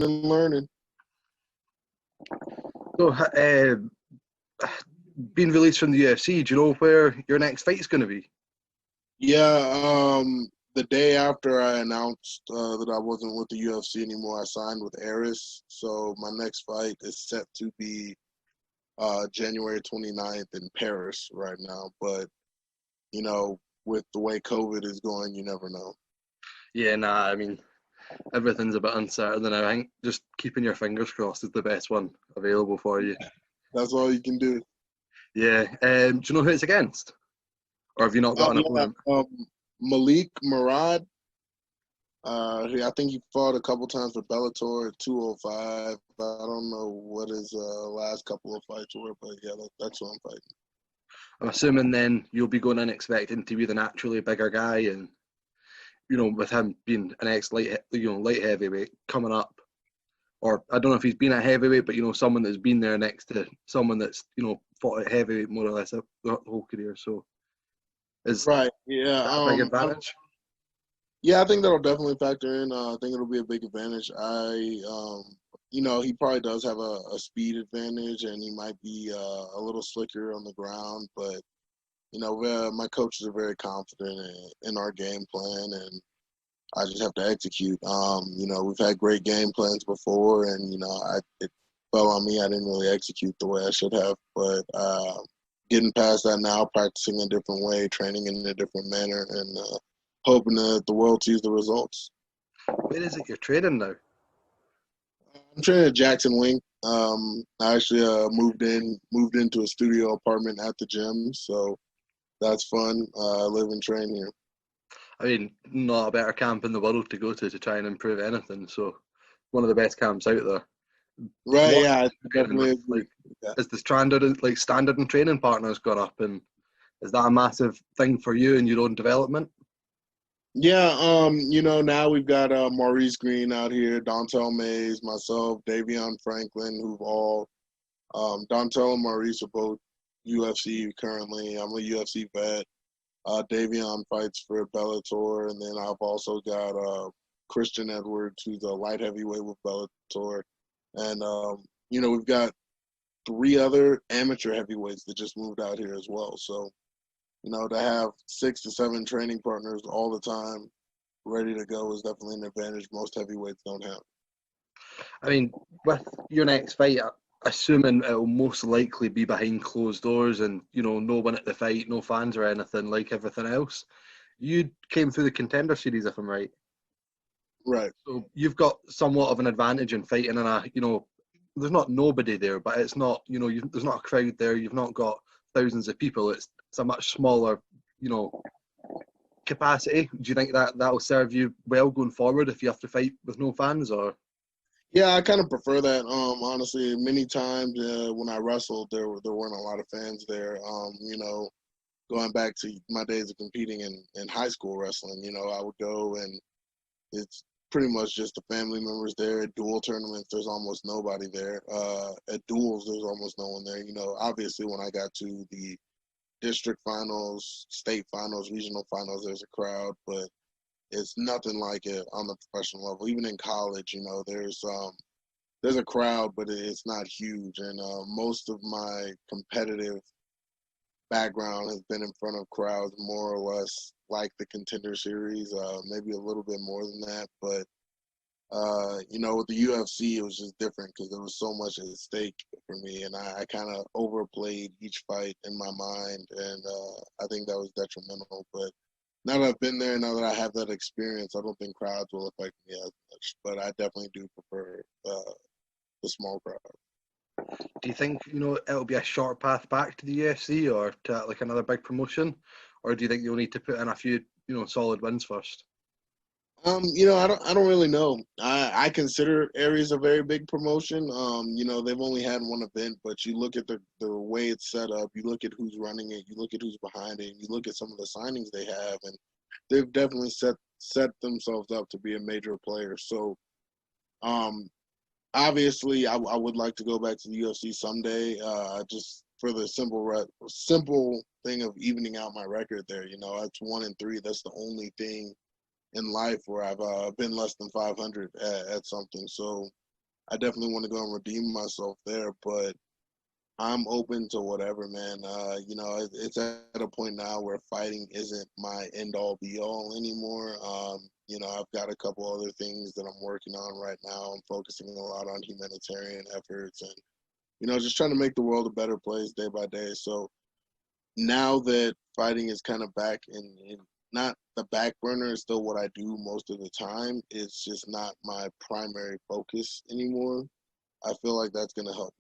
and learning. So, being released from the UFC, do you know where your next fight is going to be? Yeah, the day after I announced that I wasn't with the UFC anymore, I signed with Eris. So my next fight is set to be January 29th in Paris right now. But, with the way COVID is going, you never know. Yeah, nah, I mean, everything's a bit uncertain, and I think just keeping your fingers crossed is the best one available for you. That's all you can do. Yeah. Do you know who it's against? Or have you not got Oh, an yeah. opponent? Malik Murad. I think he fought a couple times for Bellator at 205. I don't know what his last couple of fights were, but yeah, that's what I'm fighting. I'm assuming then you'll be going in expecting to be the naturally bigger guy, and with him being an light heavyweight coming up, or I don't know if he's been at heavyweight, but someone that's been there next to someone that's fought at heavyweight more or less the whole career. So is Right. Yeah. that a big advantage? Yeah, I think that'll definitely factor in. I think it'll be a big advantage. He probably does have a speed advantage, and he might be a little slicker on the ground. But my coaches are very confident in our game plan, and I just have to execute. We've had great game plans before, and it fell on me. I didn't really execute the way I should have, but getting past that now, practicing a different way, training in a different manner, and hoping that the world sees the results. Where is it you're training now? I'm training at Jackson Wink. I actually moved into a studio apartment at the gym, so that's fun. I live and train here. I mean, not a better camp in the world to go to try and improve anything. So, one of the best camps out there. Right? What Yeah, I definitely agree. like Yeah. is the standard and training partners gone up, and is that a massive thing for you in your own development? Yeah, now we've got Maurice Green out here, Dontel Mays, myself, Davion Franklin, who've all Dontel and Maurice are both UFC currently. I'm a UFC vet. Davion fights for Bellator, and then I've also got Christian Edwards, who's a light heavyweight with Bellator, and we've got 3 other amateur heavyweights that just moved out here as well. So, to have 6 to 7 training partners all the time ready to go is definitely an advantage most heavyweights don't have. I mean, with your next fight, assuming it'll most likely be behind closed doors and, no one at the fight, no fans or anything like everything else, you came through the Contender Series, if I'm right. Right. So you've got somewhat of an advantage in fighting in there's not nobody there, but it's not, there's not a crowd there. You've not got thousands of people. It's a much smaller, capacity. Do you think that will serve you well going forward if you have to fight with no fans, or? Yeah, I kind of prefer that. Honestly, many times when I wrestled, there weren't a lot of fans there. Going back to my days of competing in high school wrestling, I would go and it's pretty much just the family members there. At dual tournaments, there's almost nobody there. At duels, there's almost no one there. Obviously when I got to the district finals, state finals, regional finals, there's a crowd, but it's nothing like it on the professional level. Even in college, there's a crowd, but it's not huge. And most of my competitive background has been in front of crowds more or less like the Contender Series, maybe a little bit more than that. But, with the UFC, it was just different because there was so much at stake for me. And I kind of overplayed each fight in my mind. And I think that was detrimental. But now that I've been there, now that I have that experience, I don't think crowds will affect me as much. But I definitely do prefer the small crowd. Do you think it'll be a short path back to the UFC or to like another big promotion, or do you think you'll need to put in a few solid wins first? I don't really know. I consider Aries a very big promotion. They've only had one event, but you look at the way it's set up, you look at who's running it, you look at who's behind it, and you look at some of the signings they have, and they've definitely set themselves up to be a major player. So, obviously, I would like to go back to the UFC someday, just for the simple thing of evening out my record there. That's 1-3. That's the only thing in life where I've been less than 500 at something. So, I definitely want to go and redeem myself there, but I'm open to whatever, man. It's at a point now where fighting isn't my end all be all anymore. I've got a couple other things that I'm working on right now. I'm focusing a lot on humanitarian efforts and, just trying to make the world a better place day by day. So now that fighting is kind of back in not the back burner, is still what I do most of the time. It's just not my primary focus anymore. I feel like that's going to help.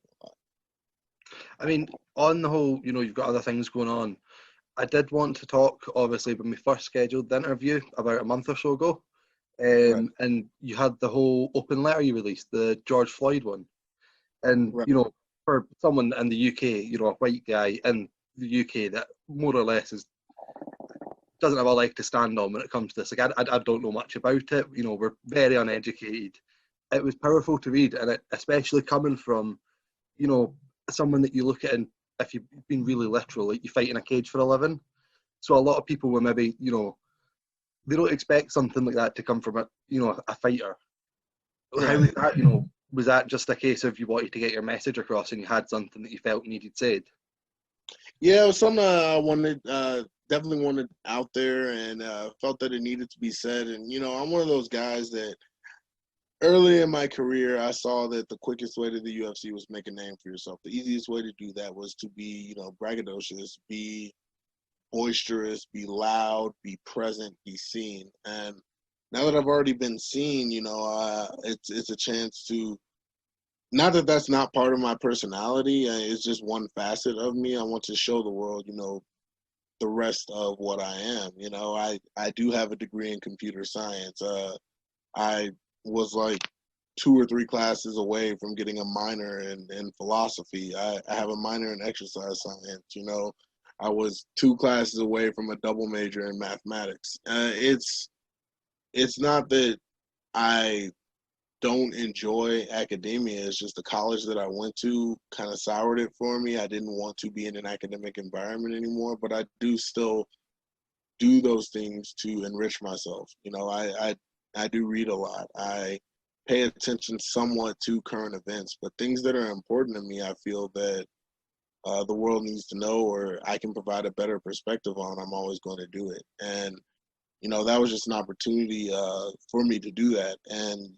I mean, on the whole, you've got other things going on. I did want to talk, obviously, when we first scheduled the interview about a month or so ago, Right. and you had the whole open letter you released, the George Floyd one. And, Right. for someone in the UK, a white guy in the UK that more or less doesn't have a leg to stand on when it comes to this. Like, I don't know much about it. We're very uneducated. It was powerful to read, and especially coming from, someone that you look at, and if you've been really literal, like you fight in a cage for a living. So a lot of people were maybe, they don't expect something like that to come from a fighter. How was that, was that just a case of you wanted to get your message across and you had something that you felt needed said? Yeah, it was something I wanted, definitely wanted out there, and felt that it needed to be said. And, I'm one of those guys that early in my career, I saw that the quickest way to the UFC was make a name for yourself. The easiest way to do that was to be, braggadocious, be boisterous, be loud, be present, be seen. And now that I've already been seen, it's a chance to, not that that's not part of my personality. It's just one facet of me. I want to show the world, the rest of what I am. I do have a degree in computer science. I was like 2 or 3 classes away from getting a minor in philosophy. I have a minor in exercise science. I was 2 classes away from a double major in mathematics. It's not that I don't enjoy academia. It's just the college that I went to kind of soured it for me. I didn't want to be in an academic environment anymore, but I do still do those things to enrich myself. I do read a lot. I pay attention somewhat to current events, but things that are important to me, I feel that the world needs to know, or I can provide a better perspective on, I'm always going to do it. And that was just an opportunity for me to do that. And,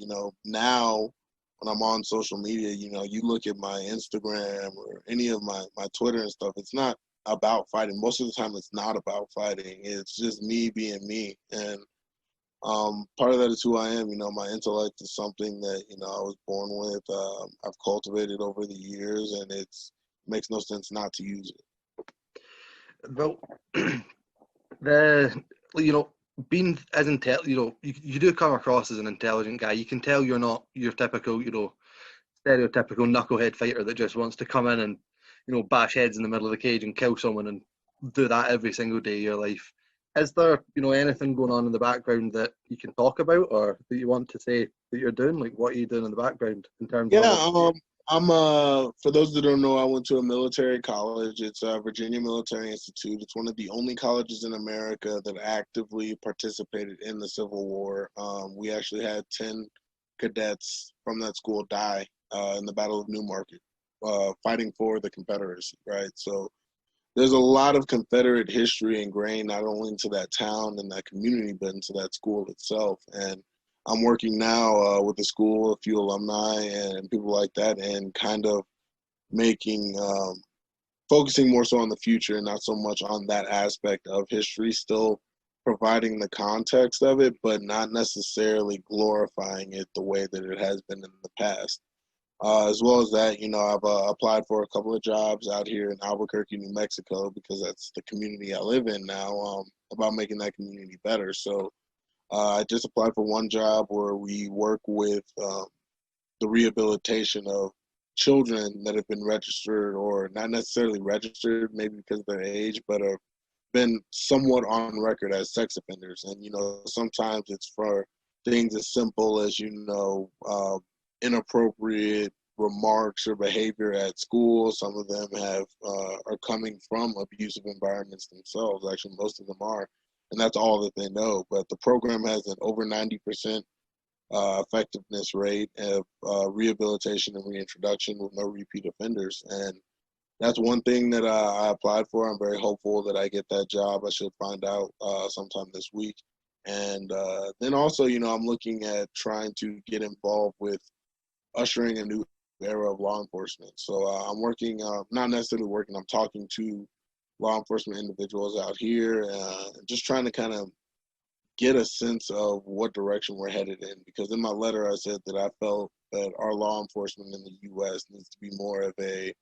now when I'm on social media, you look at my Instagram or any of my Twitter and stuff, it's not about fighting. Most of the time, it's not about fighting. It's just me being me. And part of that is who I am. My intellect is something that, I was born with. I've cultivated over the years, and it makes no sense not to use it. Well, being as you do come across as an intelligent guy. You can tell you're not your typical, stereotypical knucklehead fighter that just wants to come in and, bash heads in the middle of the cage and kill someone and do that every single day of your life. Is there, anything going on in the background that you can talk about or that you want to say that you're doing? Like, what are you doing in the background in terms of? Yeah, I'm for those that don't know, I went to a military college. It's Virginia Military Institute. It's one of the only colleges in America that actively participated in the Civil War. We actually had 10 cadets from that school die in the Battle of Newmarket, fighting for the Confederacy, right? So there's a lot of Confederate history ingrained not only into that town and that community, but into that school itself. And I'm working now with the school, a few alumni and people like that, and kind of making, focusing more so on the future and not so much on that aspect of history, still providing the context of it, but not necessarily glorifying it the way that it has been in the past. As well as that, I've applied for a couple of jobs out here in Albuquerque, New Mexico, because that's the community I live in now, about making that community better. So I just applied for one job where we work with the rehabilitation of children that have been registered, or not necessarily registered, maybe because of their age, but have been somewhat on record as sex offenders. And, sometimes it's for things as simple as, inappropriate remarks or behavior at school. Some of them are coming from abusive environments themselves. Actually, most of them are, and that's all that they know. But the program has an over 90% effectiveness rate of rehabilitation and reintroduction with no repeat offenders. And that's one thing that I applied for. I'm very hopeful that I get that job. I should find out sometime this week. And then also, I'm looking at trying to get involved with ushering a new era of law enforcement. So I'm working, not necessarily working, I'm talking to law enforcement individuals out here, just trying to kind of get a sense of what direction we're headed in. Because in my letter, I said that I felt that our law enforcement in the U.S. needs to be more of a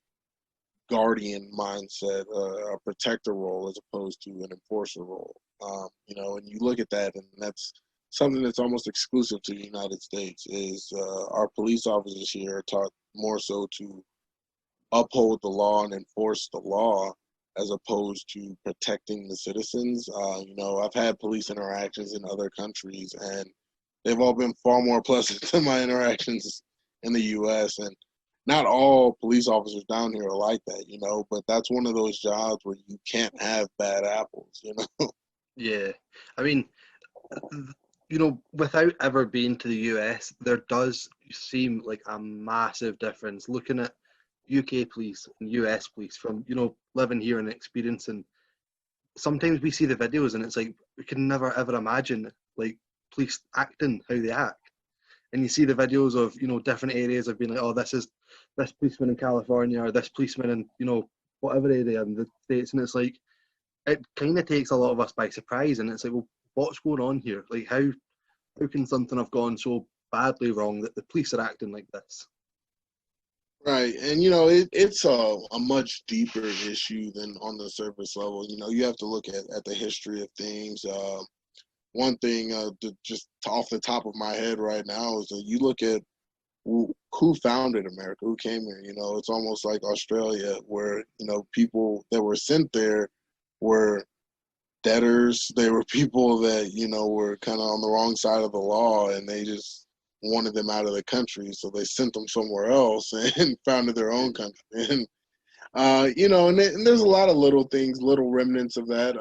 guardian mindset, a protector role as opposed to an enforcer role. And you look at that, and that's something that's almost exclusive to the United States. Is our police officers here are taught more so to uphold the law and enforce the law as opposed to protecting the citizens. I've had police interactions in other countries, and they've all been far more pleasant than my interactions in the U.S. And not all police officers down here are like that, but that's one of those jobs where you can't have bad apples. Yeah. I mean, without ever being to the US, there does seem like a massive difference looking at UK police and US police from, living here and experiencing. Sometimes we see the videos and it's like, we can never ever imagine like police acting how they act. And you see the videos of, different areas of being like, oh, this is this policeman in California or this policeman in, whatever area in the States. And it's like, it kind of takes a lot of us by surprise. And it's like, well, what's going on here? Like, how can something have gone so badly wrong that the police are acting like this? Right. And, it's a much deeper issue than on the surface level. You have to look at the history of things. One thing just off the top of my head right now is that you look at who founded America, who came here. It's almost like Australia where, people that were sent there were debtors. They were people that, were kind of on the wrong side of the law, and they just wanted them out of the country. So they sent them somewhere else and founded their own country. And, and there's a lot of little things, little remnants of that.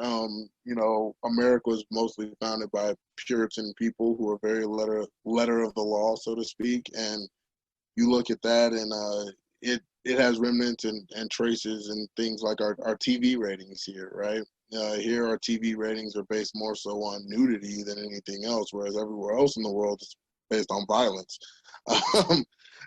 America was mostly founded by Puritan people who are very letter of the law, so to speak. And you look at that, and it has remnants and traces and things like our TV ratings here, right? Here, our TV ratings are based more so on nudity than anything else, whereas everywhere else in the world it's based on violence.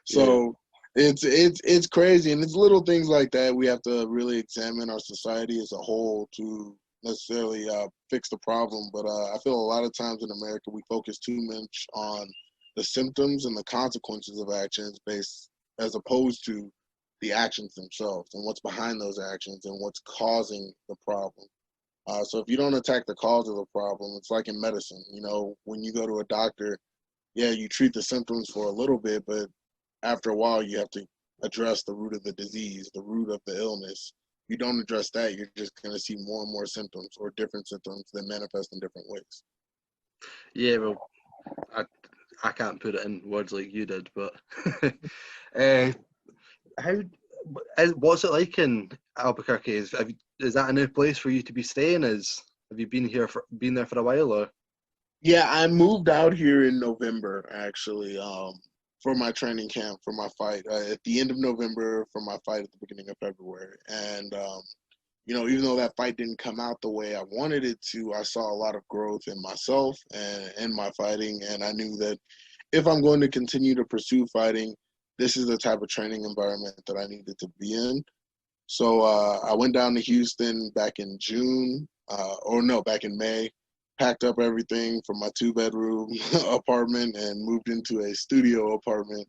So it's crazy, and it's little things like that we have to really examine our society as a whole to necessarily fix the problem. But I feel a lot of times in America we focus too much on the symptoms and the consequences of actions as opposed to the actions themselves and what's behind those actions and what's causing the problem. So if you don't attack the cause of the problem, it's like in medicine. When you go to a doctor, you treat the symptoms for a little bit, but after a while, you have to address the root of the disease, the root of the illness. You don't address that, you're just going to see more and more symptoms or different symptoms that manifest in different ways. Yeah, well, I can't put it in words like you did, but what's it like in Albuquerque? Is that a new place for you to be staying? Have you been there for a while, or? Yeah, I moved out here in November, actually, for my training camp for my fight. At the end of November for my fight at the beginning of February. And, even though that fight didn't come out the way I wanted it to, I saw a lot of growth in myself and in my fighting. And I knew that if I'm going to continue to pursue fighting, this is the type of training environment that I needed to be in. So I went down to Houston back in back in May, packed up everything from my 2-bedroom apartment and moved into a studio apartment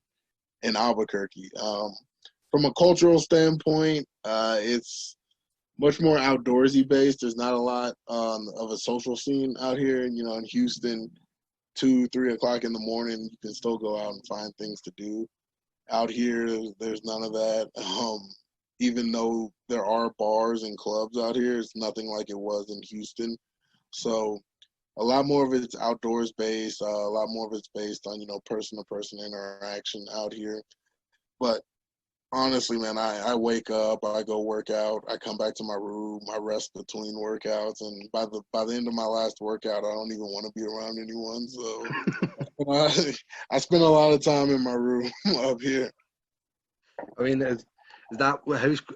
in Albuquerque. From a cultural standpoint, it's much more outdoorsy based. There's not a lot of a social scene out here. In Houston, 2-3 o'clock in the morning, you can still go out and find things to do. Out here, there's none of that. Even though there are bars and clubs out here, it's nothing like it was in Houston. So a lot more of it's outdoors based. A lot more of it's based on, person to person interaction out here. But Honestly, man, I wake up, I go work out, I come back to my room, I rest between workouts, and by the end of my last workout, I don't even want to be around anyone. So I spend a lot of time in my room up here. I mean, is that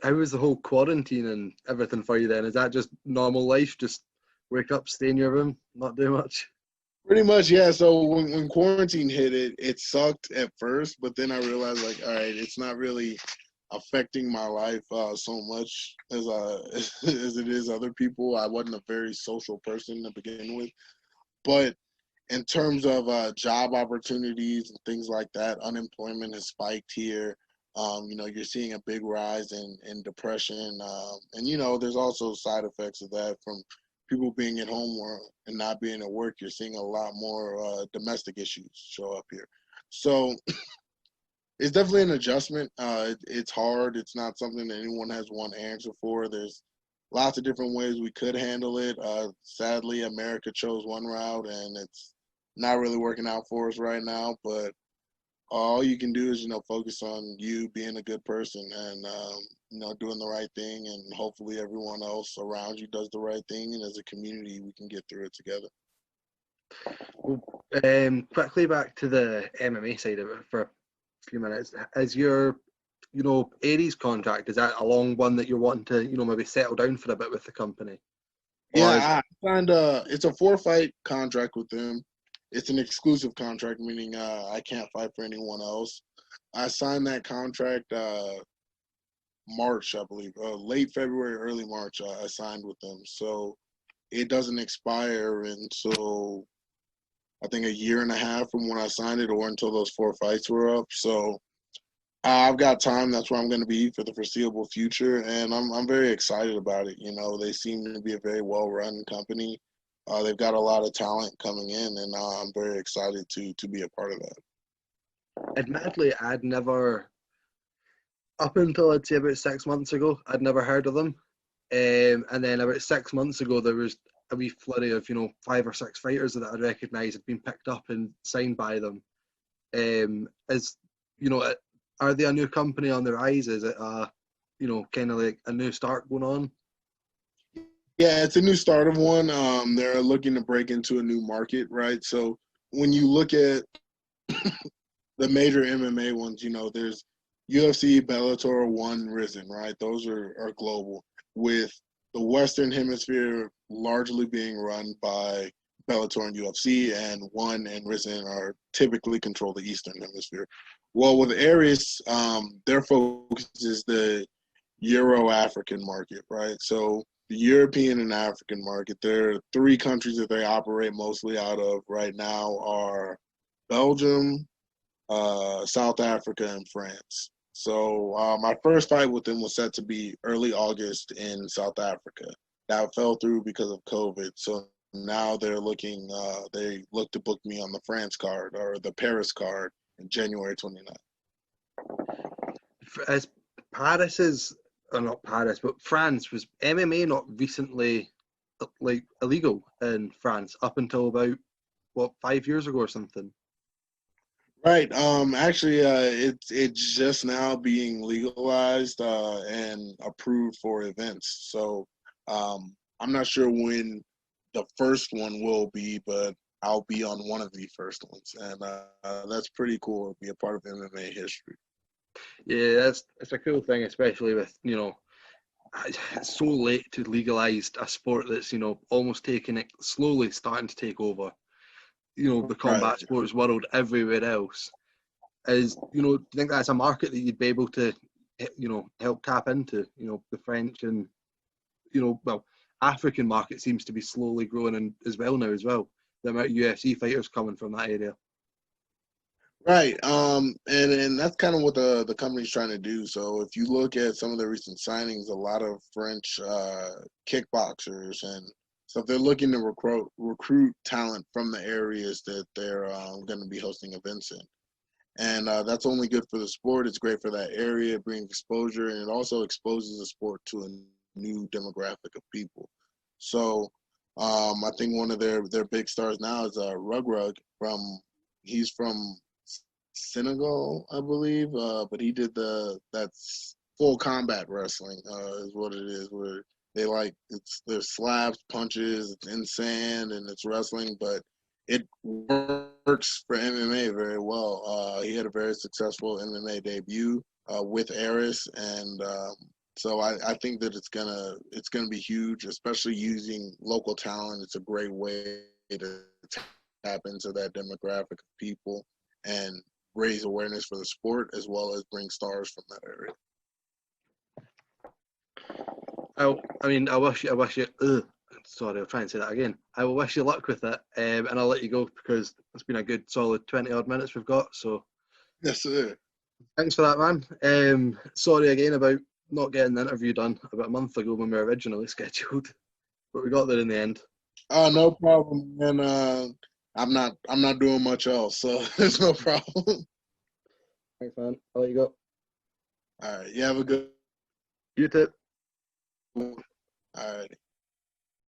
how is the whole quarantine and everything for you then? Is that just normal life? Just wake up, stay in your room, not do much? Pretty much, yeah. So when quarantine hit, it sucked at first, but then I realized, like, all right, it's not really affecting my life so much as as it is other people. I wasn't a very social person to begin with, but in terms of job opportunities and things like that, unemployment has spiked here. You're seeing a big rise in depression, and there's also side effects of that from people being at home and not being at work. You're seeing a lot more domestic issues show up here. So it's definitely an adjustment. It's hard. It's not something that anyone has one answer for. There's lots of different ways we could handle it. Sadly, America chose one route, and it's not really working out for us right now. But all you can do is, focus on you being a good person and, doing the right thing. And hopefully everyone else around you does the right thing. And as a community, we can get through it together. Well, quickly back to the MMA side of it for a few minutes. Is your, Aries contract, is that a long one that you're wanting to, maybe settle down for a bit with the company? Yeah, I signed it's a 4-fight contract with them. It's an exclusive contract, meaning I can't fight for anyone else. I signed that contract March, I believe, late February, early March. I signed with them, so it doesn't expire until I think a year and a half from when I signed it, or until those 4 fights were up. So I've got time. That's where I'm going to be for the foreseeable future, and I'm very excited about it. They seem to be a very well-run company. They've got a lot of talent coming in, and I'm very excited to be a part of that. Admittedly, I'd never, up until I'd say about 6 months ago, I'd never heard of them. And then about 6 months ago, there was a wee flurry of 5 or 6 fighters that I recognised had been picked up and signed by them. As are they a new company on the rise? Is it kind of like a new start going on? Yeah, it's a new start of one. They're looking to break into a new market, right? So when you look at the major MMA ones, there's UFC, Bellator, One, Risen, right? Those are global, with the Western Hemisphere largely being run by Bellator and UFC, and One and Risen are typically control the Eastern Hemisphere. Well, with Aries, their focus is the Euro-African market, right? So the European and African market, there are 3 countries that they operate mostly out of right now are Belgium, South Africa, and France. So my first fight with them was set to be early August in South Africa. That fell through because of COVID. So now they look to book me on the France card or the Paris card in January 29th. As Paris is, or not Paris, but France, was MMA not recently like illegal in France up until about 5 years ago or something? Right. Actually, it's just now being legalized and approved for events. So I'm not sure when the first one will be, but I'll be on one of the first ones, and that's pretty cool to be a part of MMA history. Yeah, it's a cool thing, especially with it's so late to legalize a sport that's almost taking it slowly, starting to take over the combat Right. sports world everywhere else. Is do you think that's a market that you'd be able to help tap into? The French and African market seems to be slowly growing and as well now as well. The amount of UFC fighters coming from that area. Right. And that's kind of what the company's trying to do. So if you look at some of the recent signings, a lot of French kickboxers and stuff, they're looking to recruit talent from the areas that they're going to be hosting events in. And that's only good for the sport. It's great for that area. It brings exposure, and it also exposes the sport to a new demographic of people. So I think one of their big stars now is Rug. He's from Senegal, I believe. But he did that's full combat wrestling, is what it is, where there's slabs, punches, it's in sand, and it's wrestling, but it works for MMA very well. He had a very successful MMA debut with Eris, and so I think that it's gonna be huge, especially using local talent. It's a great way to tap into that demographic of people and raise awareness for the sport, as well as bring stars from that area. I wish you. Sorry, I'll try and say that again. I will wish you luck with it, and I'll let you go because it's been a good solid 20 odd minutes we've got. So, yes, sir. Thanks for that, man. Sorry again about not getting the interview done about a month ago when we were originally scheduled, but we got there in the end. No problem, and I'm not doing much else, so there's no problem. Thanks, man. I'll let you go. All right, you have a good. You too. All right.